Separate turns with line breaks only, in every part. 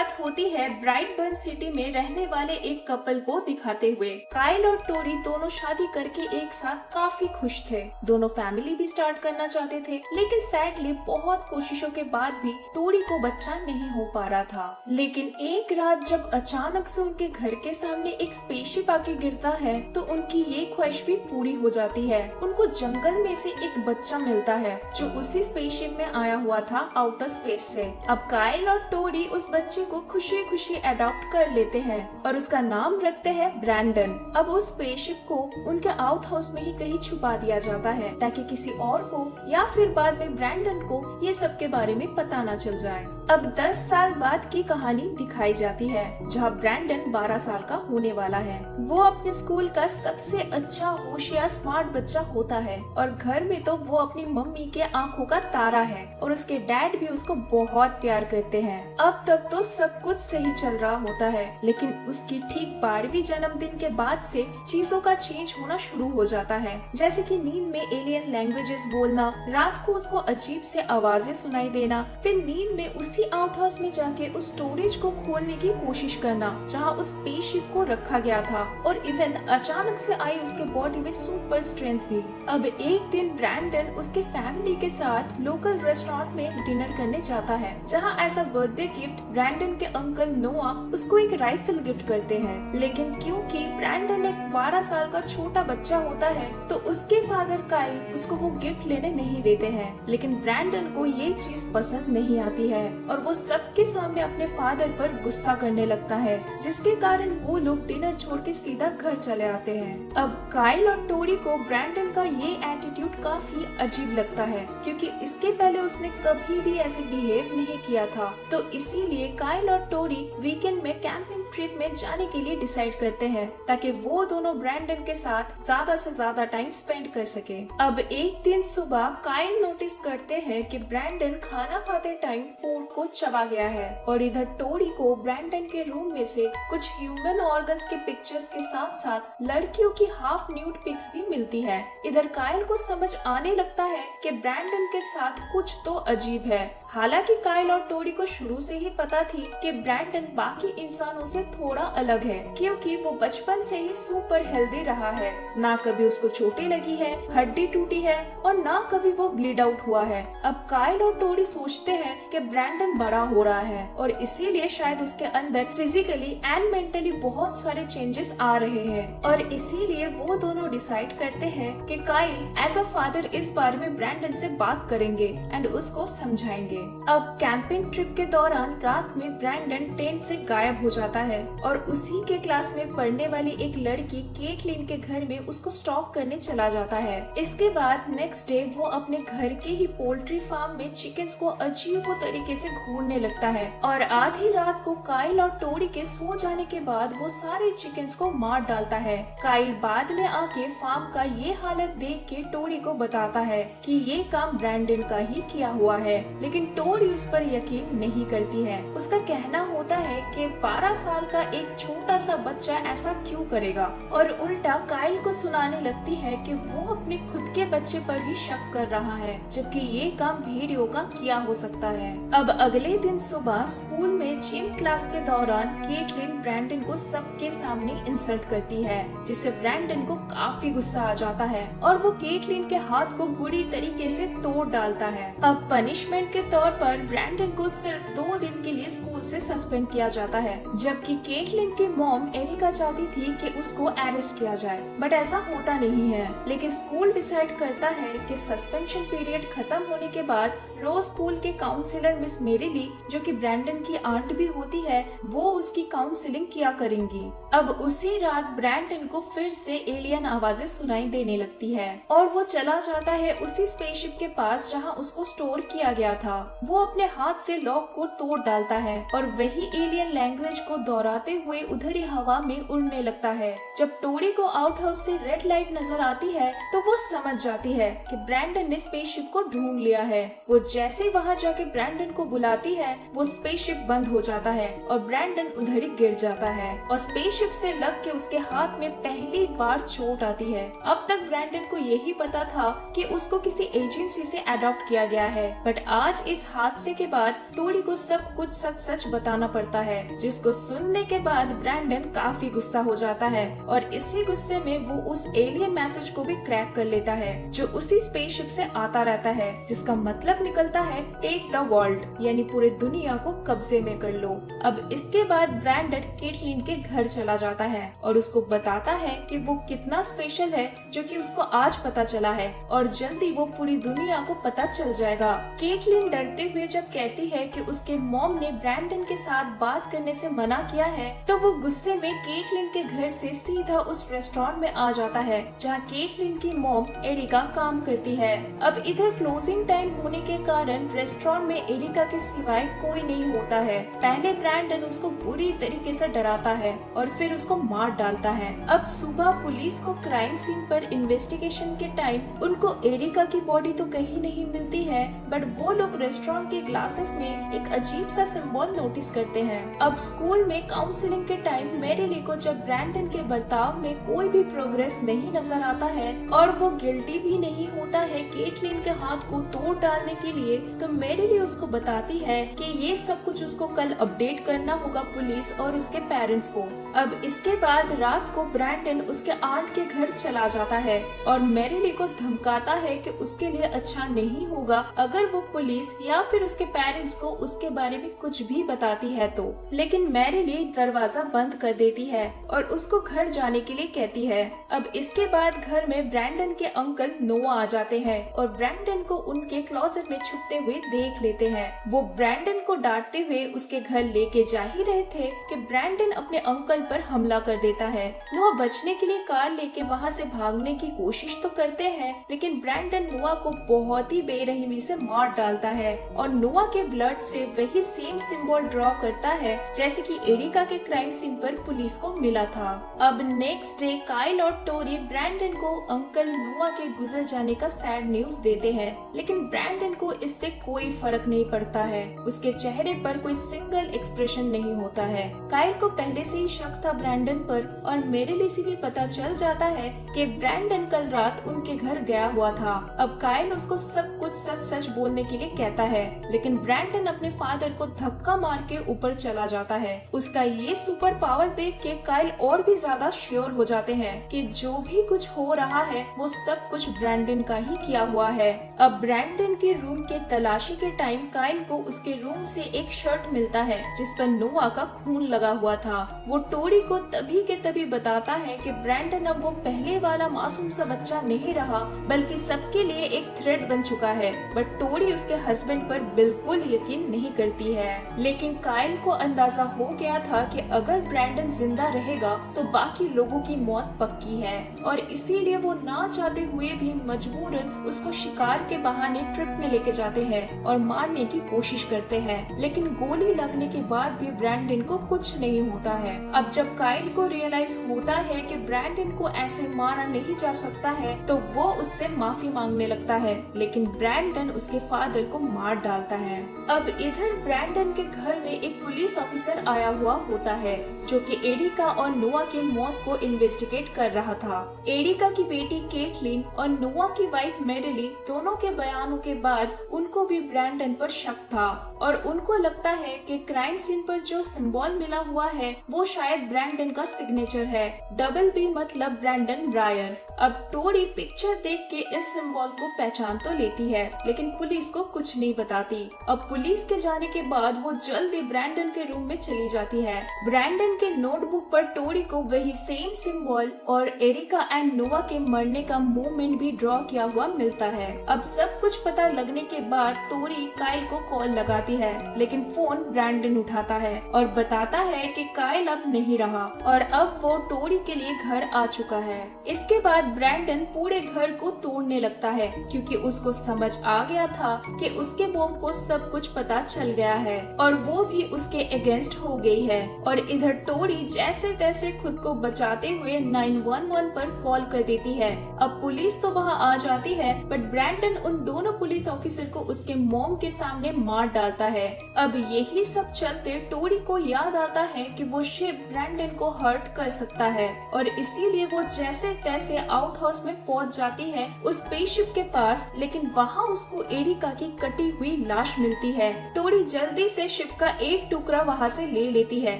शुरुआत होती है ब्राइटबर्न सिटी में रहने वाले एक कपल को दिखाते हुए। काइल और टोरी दोनों शादी करके एक साथ काफी खुश थे। दोनों फैमिली भी स्टार्ट करना चाहते थे, लेकिन सैडली बहुत कोशिशों के बाद भी टोरी को बच्चा नहीं हो पा रहा था। लेकिन एक रात जब अचानक से उनके घर के सामने एक स्पेसशिप आके गिरता है तो उनकी ये ख्वाहिश भी पूरी हो जाती है। उनको जंगल में से एक बच्चा मिलता है जो उसी स्पेसशिप में आया हुआ था आउटर स्पेस से। अब काइल और टोरी उस बच्चे को खुशी खुशी अडॉप्ट कर लेते हैं और उसका नाम रखते हैं ब्रैंडन। अब उस स्पेसशिप को उनके आउट हाउस में ही कहीं छुपा दिया जाता है ताकि किसी और को या फिर बाद में ब्रैंडन को ये सब के बारे में पता न चल जाए। अब 10 साल बाद की कहानी दिखाई जाती है जहाँ ब्रैंडन 12 साल का होने वाला है। वो अपने स्कूल का सबसे अच्छा होशियार स्मार्ट बच्चा होता है और घर में तो वो अपनी मम्मी के आंखों का तारा है और उसके डैड भी उसको बहुत प्यार करते हैं। अब तक तो सब कुछ सही चल रहा होता है, लेकिन उसकी ठीक 12वीं जन्मदिन के बाद से चीजों का चेंज होना शुरू हो जाता है, जैसे कि नींद में एलियन लैंग्वेजेस बोलना, रात को उसको अजीब से आवाजें सुनाई देना, फिर नींद में उसी आउट हाउस में जाके उस स्टोरेज को खोलने की कोशिश करना जहाँ उस स्पेसशिप को रखा गया था, और इवन अचानक से आई उसके बॉडी में सुपर स्ट्रेंथ भी। अब एक दिन ब्रैंडन उसके फैमिली के साथ लोकल रेस्टोरेंट में डिनर करने जाता है, जहाँ as a birthday gift Brandon के अंकल नोआ उसको एक राइफल गिफ्ट करते हैं। लेकिन क्योंकि ब्रैंडन एक 12 साल का छोटा बच्चा होता है तो उसके फादर काइल उसको वो गिफ्ट लेने नहीं देते हैं। लेकिन ब्रैंडन को ये चीज पसंद नहीं आती है और वो सबके सामने अपने फादर पर गुस्सा करने लगता है, जिसके कारण वो लोग डिनर छोड़ के सीधा घर चले आते हैं। अब काइल और टोरी को ब्रैंडन का ये एटीट्यूड काफी अजीब लगता है, क्योंकि इसके पहले उसने कभी भी ऐसे बिहेव नहीं किया था। तो इसीलिए काइल और टोरी वीकेंड में कैंपिंग ट्रिप में जाने के लिए डिसाइड करते हैं ताकि वो दोनों ब्रैंडन के साथ ज्यादा से ज्यादा टाइम स्पेंड कर सके। अब एक दिन सुबह काइल नोटिस करते हैं कि ब्रैंडन खाना खाते टाइम फूड को चबा गया है, और इधर टोरी को ब्रैंडन के रूम में से कुछ ह्यूमन ऑर्गन्स के पिक्चर्स के साथ साथ लड़कियों की हाफ न्यूड पिक्स भी मिलती है। इधर काइल को समझ आने लगता है कि ब्रैंडन के साथ कुछ तो अजीब है। हालांकि काइल और टोरी को शुरू से ही पता थी कि ब्रैंडन बाकी इंसानों से थोड़ा अलग है, क्योंकि वो बचपन से ही सुपर हेल्दी रहा है। ना कभी उसको चोटें लगी है, हड्डी टूटी है और ना कभी वो ब्लीड आउट हुआ है। अब काइल और टोरी सोचते हैं कि ब्रैंडन बड़ा हो रहा है और इसीलिए शायद उसके अंदर फिजिकली एंड मेंटली बहुत सारे चेंजेस आ रहे हैं, और इसीलिए वो दोनों डिसाइड करते हैं कि काइल एज अ फादर इस बारे में ब्रैंडन से बात करेंगे एंड उसको समझाएंगे। अब कैंपिंग ट्रिप के दौरान रात में ब्रैंडन टेंट से गायब हो जाता है और उसी के क्लास में पढ़ने वाली एक लड़की केटलिन के घर में उसको स्टॉक करने चला जाता है। इसके बाद नेक्स्ट डे वो अपने घर के ही पोल्ट्री फार्म में चिकन्स को अजीब तरीके से घूरने लगता है, और आधी रात को काइल और टोरी के सो जाने के बाद वो सारे चिकन्स को मार डालता है। काइल बाद में आके फार्म का ये हालत देख के टोरी को बताता है कि ये काम ब्रैंडन का ही किया हुआ है, लेकिन टोरी उस पर यकीन नहीं करती है। उसका कहना होता है कि 12 साल का एक छोटा सा बच्चा ऐसा क्यों करेगा, और उल्टा काइल को सुनाने लगती है कि वो अपने खुद के बच्चे पर ही शक कर रहा है, जबकि ये काम भेड़ियों का किया हो सकता है। अब अगले दिन सुबह स्कूल में जिम क्लास के दौरान केटलिन ब्रैंडन को सबके सामने इंसल्ट करती है, जिससे ब्रैंडन को काफी गुस्सा आ जाता है और वो केटलिन के हाथ को बुरी तरीके से तोड़ डालता है। अब पनिशमेंट के तौर पर ब्रैंडन को सिर्फ 2 दिन के लिए स्कूल से सस्पेंड किया जाता है, जबकि केटलिन की मॉम एरिका चाहती थी कि उसको अरेस्ट किया जाए, बट ऐसा होता नहीं है। लेकिन स्कूल डिसाइड करता है कि सस्पेंशन पीरियड खत्म होने के बाद रोज स्कूल के काउंसिलर मिस मेरिली, जो कि ब्रैंडन की आंट भी होती है, वो उसकी काउंसलिंग किया करेंगी। अब उसी रात ब्रैंडन को फिर से एलियन आवाजें सुनाई देने लगती है और वो चला जाता है उसी स्पेसशिप के पास जहाँ उसको स्टोर किया गया था। वो अपने हाथ से लॉक को तोड़ डालता है और वही एलियन लैंग्वेज को दोहराते हुए उधर ही हवा में उड़ने लगता है। जब टोरी को आउट हाउस से रेड लाइट नजर आती है तो वो समझ जाती है कि ब्रैंडन ने स्पेसशिप को ढूंढ लिया है। वो जैसे ही वहाँ जाके ब्रैंडन को बुलाती है, वो स्पेसशिप बंद हो जाता है और ब्रैंडन उधर ही गिर जाता है और स्पेसशिप से लग के उसके हाथ में पहली बार चोट आती है। अब तक ब्रैंडन को यही पता था कि उसको किसी एजेंसी से अडॉप्ट किया गया है, बट आज इस हादसे के बाद टोरी को सब कुछ सच सच बताना पड़ता है, जिसको सुनने के बाद ब्रैंडन काफी गुस्सा हो जाता है और इसी गुस्से में वो उस एलियन मैसेज को भी क्रैक कर लेता है जो उसी स्पेसशिप से आता रहता है, जिसका मतलब निकलता है टेक द वर्ल्ड, यानी पूरे दुनिया को कब्जे में कर लो। अब इसके बाद ब्रैंडन केटलिन के घर चला जाता है और उसको बताता है कि वो कितना स्पेशल है, जो कि उसको आज पता चला है और जल्दी वो पूरी दुनिया को पता चल जाएगा। केटलिन डरते हुए जब कहती है कि उसके मॉम ने ब्रैंडन के साथ बात करने से मना किया है, तो वो गुस्से में केटलिन के घर से सीधा उस रेस्टोरेंट में आ जाता है जहाँ केटलिन की मॉम एरिका काम करती है। अब इधर क्लोजिंग टाइम होने के कारण रेस्टोरेंट में एरिका के सिवाय कोई नहीं होता है। पहले ब्रैंडन उसको बुरी तरीके से डराता है और फिर उसको मार डालता है। अब सुबह पुलिस को क्राइम सीन पर इन्वेस्टिगेशन के टाइम उनको एरिका की बॉडी तो कहीं नहीं मिलती है, बट वो लोग रेस्टोरेंट के ग्लासेस में एक अजीब सा सिंबल नोटिस करते हैं। अब स्कूल में काउंसलिंग के टाइम मैरिली को जब ब्रैंडन के बर्ताव में कोई भी प्रोग्रेस नहीं नजर आता है और वो गिल्टी भी नहीं होता है केटलिन के हाथ को तोड़ डालने के लिए, तो मैरिली उसको बताती है कि ये सब कुछ उसको कल अपडेट करना होगा पुलिस और उसके पेरेंट्स को। अब इसके बाद रात को ब्रैंडन उसके आंट के घर चला जाता है और मैरिली को धमकाता है कि उसके लिए अच्छा नहीं होगा अगर वो पुलिस या फिर उसके पेरेंट्स को उसके बारे में कुछ भी बताती है तो। लेकिन मैरिली दरवाजा बंद कर देती है और उसको घर जाने के लिए कहती है। अब इसके बाद घर में ब्रैंडन के अंकल नोआ आ जाते हैं और ब्रैंडन को उनके क्लोजेट में छुपते हुए देख लेते हैं। वो ब्रैंडन को डांटते हुए उसके घर लेके जा ही रहे थे कि ब्रैंडन अपने अंकल पर हमला कर देता है। नोआ बचने के लिए कार लेके वहाँ से भागने की कोशिश तो करते हैं, लेकिन ब्रैंडन नोआ को बहुत ही बेरहमी से मार डालता है और नोआ के ब्लड से वही सेम सिंबल ड्रॉ करता है जैसे कि एरिका के क्राइम सीन पर पुलिस को मिला था। अब नेक्स्ट डे काइल और टोरी ब्रैंडन को अंकल नोआ के गुजर जाने का सैड न्यूज देते हैं, लेकिन ब्रैंडन को इससे कोई फर्क नहीं पड़ता है। उसके चेहरे पर कोई सिंगल एक्सप्रेशन नहीं होता है। काइल को पहले से ही शक था ब्रैंडन पर और मैरिली से भी पता चल जाता है कि ब्रैंडन कल रात उनके घर गया हुआ था। अब काइल उसको सब कुछ सच सच बोलने के लिए कहता है, लेकिन ब्रैंडन अपने फादर को धक्का मार के ऊपर चला जाता है। उसका ये सुपर पावर देख के काइल और भी ज्यादा श्योर हो जाते हैं कि जो भी कुछ हो रहा है वो सब कुछ ब्रैंडन का ही किया हुआ है। अब ब्रैंडन के रूम के तलाशी के टाइम काइल को उसके रूम से एक शर्ट मिलता है जिस पर नोआ का खून लगा हुआ था। वो टोरी को तभी के तभी बताता है कि ब्रैंडन अब वो पहले वाला मासूम सा बच्चा नहीं रहा, बल्कि सबके लिए एक थ्रेट बन चुका है। बट टोरी उसके हस्बैंड पर बिल्कुल यकीन नहीं करती है। लेकिन काइल को अंदाजा हो गया था कि अगर ब्रैंडन जिंदा रहेगा तो बाकी लोगों की मौत पक्की है और इसीलिए वो ना चाहते हुए भी मजबूरन उसको शिकार के बहाने ट्रिप में लेके जाते हैं और मारने की कोशिश करते हैं। लेकिन गोली लगने के बाद भी ब्रैंडन को कुछ नहीं होता है। अब जब काइल को रियलाइज होता है कि ब्रैंडन को ऐसे मारा नहीं जा सकता है तो वो उससे माफी मांगने लगता है, लेकिन ब्रैंडन उसके फादर को मार डालता है। अब इधर ब्रैंडन के घर में एक पुलिस ऑफिसर आया हुआ होता है जो कि एरिका और नोआ की मौत को इन्वेस्टिगेट कर रहा था। एरिका की बेटी केटलिन और नोआ की वाइफ मैरिली दोनों के बयानों के बाद उनको भी ब्रैंडन पर शक था और उनको लगता है कि क्राइम सीन पर जो सिंबल मिला हुआ है वो शायद ब्रैंडन का सिग्नेचर है। डबल बी मतलब ब्रैंडन ब्रायर। अब टोरी पिक्चर देख के इस सिंबल को पहचान तो लेती है, लेकिन पुलिस को कुछ नहीं बताती। अब पुलिस के जाने के बाद वो जल्दी ब्रैंडन के रूम में चली जाती है। ब्रैंडन के नोटबुक पर टोरी को वही सेम सिंबल और एरिका एंड नोआ के मरने का मोमेंट भी ड्रॉ किया हुआ मिलता है। अब सब कुछ पता लगने के बाद टोरी काइल को कॉल लगाती है, लेकिन फोन ब्रैंडन उठाता है और बताता है कि काइल अब नहीं रहा और अब वो टोरी के लिए घर आ चुका है। इसके बाद ब्रैंडन पूरे घर को तोड़ने लगता है क्योंकि उसको समझ आ गया था कि उसके मॉम को सब कुछ पता चल गया है और वो भी उसके अगेंस्ट हो गई है। और इधर टोरी जैसे तैसे खुद को बचाते हुए 911 पर कॉल कर देती है। अब पुलिस तो वहाँ आ जाती है, बट ब्रैंडन उन दोनों पुलिस ऑफिसर को उसके मॉम के सामने मार डालता जाता है। अब यही सब चलते टोरी को याद आता है कि वो शिप ब्रैंडन को हर्ट कर सकता है और इसीलिए वो जैसे तैसे आउट हाउस में पहुंच जाती है उस स्पेसशिप के पास, लेकिन वहाँ उसको एरिका की कटी हुई लाश मिलती है। टोरी जल्दी से शिप का एक टुकड़ा वहाँ से ले लेती है।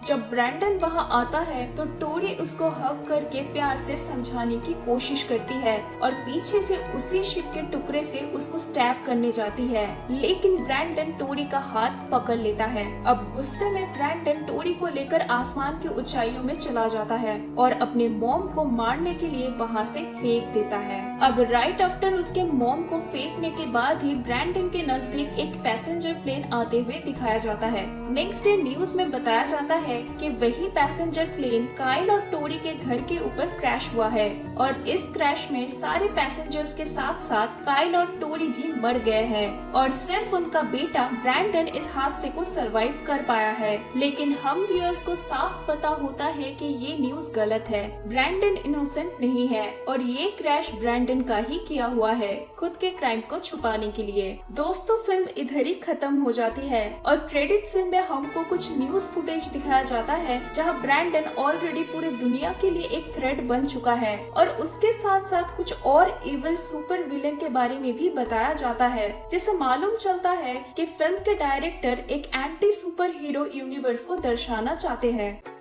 जब ब्रैंडन वहाँ आता है तो टोरी उसको हग करके प्यार से समझाने की कोशिश करती है और पीछे से उसी शिप के टुकड़े से उसको स्टैब करने जाती है, लेकिन ब्रैंडन टोरी का हाथ पकड़ लेता है। अब गुस्से में ब्रैंडन टोरी को लेकर आसमान की ऊंचाइयों में चला जाता है और अपने मॉम को मारने के लिए वहाँ से फेंक देता है। अब राइट आफ्टर उसके मॉम को फेंकने के बाद ही ब्रैंडन के नजदीक एक पैसेंजर प्लेन आते हुए दिखाया जाता है। नेक्स्ट डे न्यूज में बताया जाता है कि वही पैसेंजर प्लेन काइल और टोरी के घर के ऊपर क्रैश हुआ है और इस क्रैश में सारे पैसेंजर्स के साथ साथ काइल और टोरी भी मर गए हैं और सिर्फ उनका बेटा ब्रैंडन इस हादसे को सरवाइव कर पाया है। लेकिन हम व्यूअर्स को साफ पता होता है कि ये न्यूज गलत है। ब्रैंडन इनोसेंट नहीं है और ये क्रैश ब्रैंडन का ही किया हुआ है खुद के क्राइम को छुपाने के लिए। दोस्तों फिल्म इधर ही खत्म हो जाती है और क्रेडिट सीन में हमको कुछ न्यूज फुटेज दिखाया जाता है जहां ब्रैंडन ऑलरेडी पूरी दुनिया के लिए एक थ्रेट बन चुका है और उसके साथ साथ कुछ और इविल सुपर विलेन के बारे में भी बताया जाता है, जिससे मालूम चलता है कि फिल्म के डायरेक्टर एक एंटी सुपर हीरो यूनिवर्स को दर्शाना चाहते हैं।